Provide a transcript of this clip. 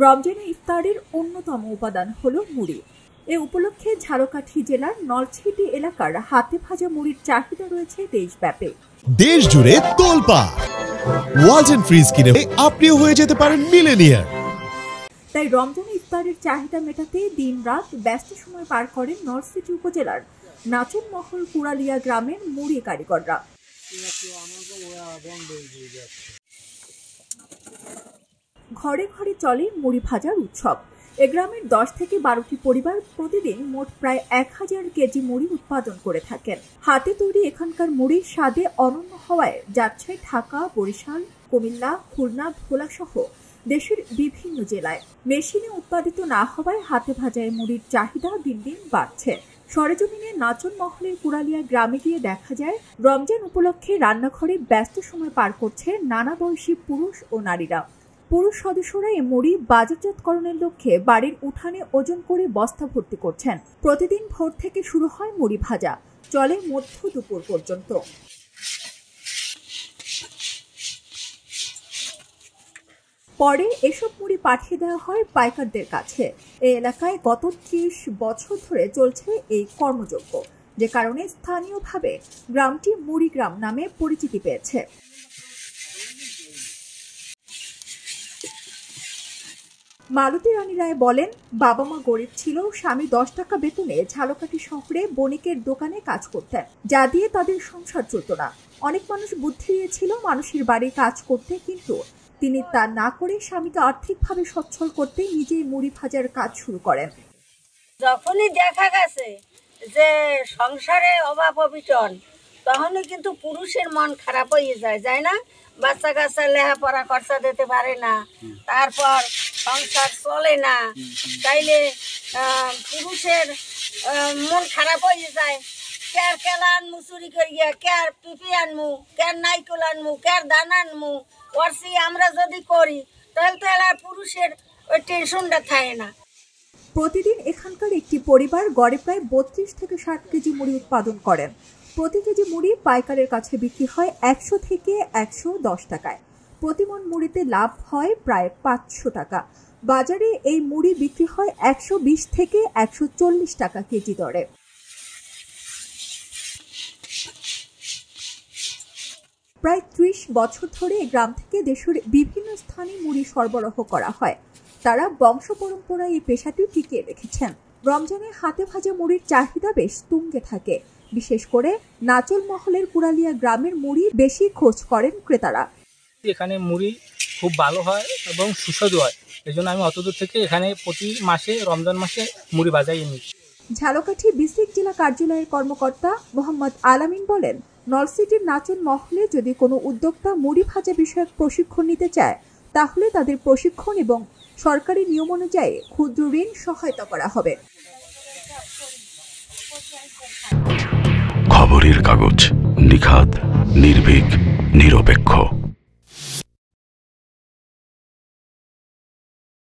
রমজানে ইফতারের অন্যতম উপাদান হলো মুড়ি। এ উপলক্ষে ঝালকাঠি জেলার নলছিটি এলাকার হাতে ভাজা মুড়ির চাহিদা রয়েছে দেশব্যাপী। দেশ জুড়ে তোলপাড় ওয়ালটন ফ্রিজ কিনে আপনিও হয়ে যেতে পারেন মিলেনিয়ার। তাই রমজানে ইফতারের চাহিদা মেটাতে দিন-রাত ব্যস্ত সময় পার করেন নলছিটি উপজেলার নাচনমহল কুড়ালিয়া গ্রামের মুড়ি কারিগররা। ঘরে ঘরে চলে মুড়ি ভাজার উৎসব। এ গ্রামের 10 থেকে 12টি পরিবার প্রতিদিন মোট প্রায় 1000 কেজি মুড়ি উৎপাদন করে থাকেন। হাতে তৈরি এখানকার মুড়ির স্বাদে অনন্য হওয়ায় যাচ্ছে ঢাকা, বরিশাল, কুমিল্লা, খুলনা, ভোলা সহ দেশের বিভিন্ন জেলায়। মেশিনে উৎপাদিত না হওয়ায় হাতে ভাজা মুড়ির চাহিদা দিন দিন বাড়ছে। সরেজমিনে নাচনমহলের কুড়ালিয়া গ্রামে গিয়ে দেখা যায় রমজান উপলক্ষে রান্নাঘরে ব্যস্ত সময় পার করছে নানা বয়সী পুরুষ ও নারীরা। পুরুষ সদস্যরা এই মুড়ি বাজারজাতকরণের লক্ষ্যে বাড়ির উঠানে ওজন করে বস্তা ভর্তি করছেন। প্রতিদিন ভোর থেকে শুরু হয় মুড়ি ভাজা, চলে মধ্য দুপুর পর্যন্ত। পরে এসব মুড়ি পাঠিয়ে দেওয়া হয় পাইকারদের কাছে। এই এলাকায় গত 30 বছর ধরে চলছে এই কর্মযজ্ঞ, যে কারণে স্থানীয়ভাবে গ্রামটি মুড়ি গ্রাম নামে পরিচিতি পেয়েছে। মালতী রানী রায় বলেন, বাবা মা গরিব ছিল, স্বামী 10 টাকা বেতনে ঝালকাঠি শহরে বণিকের দোকানে কাজ করতেন, যা দিয়ে তাদের সংসার চলত না। অনেক মানুষ বুদ্ধি দিয়েছিল মানুষের বাড়ি কাজ করতে, কিন্তু তিনি তা না করে স্বামীকে আর্থিকভাবে সচ্ছল করতে নিজেই মুড়ি ভাজার কাজ শুরু করেন। যখনই দেখা গেছে যে সংসারে অভাব অবিটন, তখনই কিন্তু পুরুষের মন খারাপ হয়ে যায় না? বাচ্চা কাচ্চা লেখাপড়া খরচা দিতে পারে না, তারপর সংসার চলে না, তাইলে পুরুষের মন খারাপ হয়ে যায়। কের কেলা আনমু চুরি করিয়া, কের পিপি আনমু, কের নাইকল আনমু, কের দানা আনমু, ওরসি আমরা যদি করি তাহলে তো এলা পুরুষের ওই টেনশনটা থাকে না। প্রতিদিন এখানকার একটি পরিবার গড়ে প্রায় 32 থেকে 60 কেজি মুড়ি উৎপাদন করেন। প্রতি কেজি মুড়ি পাইকারের কাছে বিক্রি হয় 100 থেকে 110 টাকায়। প্রতিমণ মুড়িতে লাভ হয় প্রায় 500 টাকা। বাজারে এই মুড়ি বিক্রি হয় 120 থেকে 140 টাকা কেজি দরে। প্রায় 30 বছর ধরে এই গ্রাম থেকে দেশের বিভিন্ন স্থানে মুড়ি সরবরাহ করা হয়। তারা বংশ পরম্পরায় এই পেশাটি টিকিয়ে রেখেছেন। রমজানে হাতে ভাজা মুড়ির চাহিদা বেশ তুঙ্গে থাকে। বিশেষ করে নাচনমহলের কুড়ালিয়া গ্রামের মুড়ি বেশি খোঁজ করেন ক্রেতারা। এখানে মুড়ি খুব ভালো হয় এবং সুস্বাদু হয়, এই জন্য আমি অতদূর থেকে এখানে প্রতি মাসে রমজান মাসে মুড়ি বাজাই নিই। ঝালকাঠি ডিস্ট্রিক্ট জেলা কার্যালয়ের কর্মকর্তা মোহাম্মদ আলামিন বলেন, নলছিটির নাচনমহলে যদি কোনো উদ্যোক্তা মুড়ি ভাজা বিষয়ক প্রশিক্ষণ নিতে চায়, তাহলে তাদের প্রশিক্ষণ এবং সরকারি নিয়ম অনুযায়ী ক্ষুদ্র ঋণ সহায়তা করা হবে। খবরের কাগজ, নিখাত, নির্ভীক, নিরপেক্ষ।